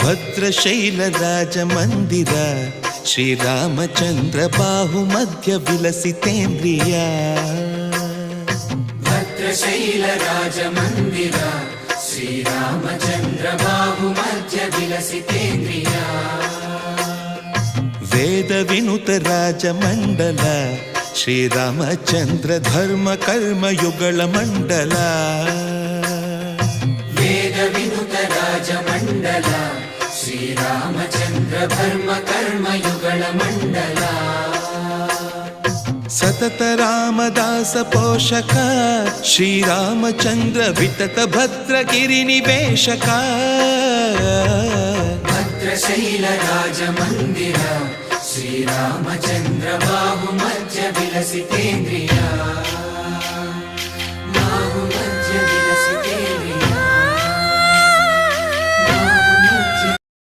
ಭದ್ರಶೈಲ ರಾಜ ಮಂದಿರ ಶ್ರೀರಾಮಚಂದ್ರ ಬಾಹು ಮಧ್ಯ ವಿಲಸಿತೇಂದ್ರಿಯ ಭದ್ರಶೈಲ ರಾಜ ಮಂದಿರ ಶ್ರೀರಾಮಚಂದ್ರ ಬಾಹು ಮಧ್ಯ ವಿಲಸಿತೇಂದ್ರಿಯ ವೇದ ವಿನುತ ರಾಜ ಮಂಡಲ ಶ್ರೀರಾಮಚಂದ್ರ ಧರ್ಮ ಕರ್ಮಯುಗಳ ಮಂಡಲ ವೇದ ವಿನುತ ರಾಜ ಮಂಡಲ ಶ್ರೀರಾಮಚಂದ್ರ ಧರ್ಮ ಕರ್ಮಯುಗಳ ಮಂಡಲ ಸತತ ರಾಮದಾಸ ಪೋಷಕ ಶ್ರೀರಾಮಚಂದ್ರ ವಿತತ ಭದ್ರಗಿರಿ ನಿವೇಶಕ ಭದ್ರಶೈಲ ರಾಜ ಮಂದಿರ ಶ್ರೀರಾಮಚಂದ್ರ ಬಾಹು ಮಧ್ಯ ವಿಲಸಿತೇಂದ್ರಿಯ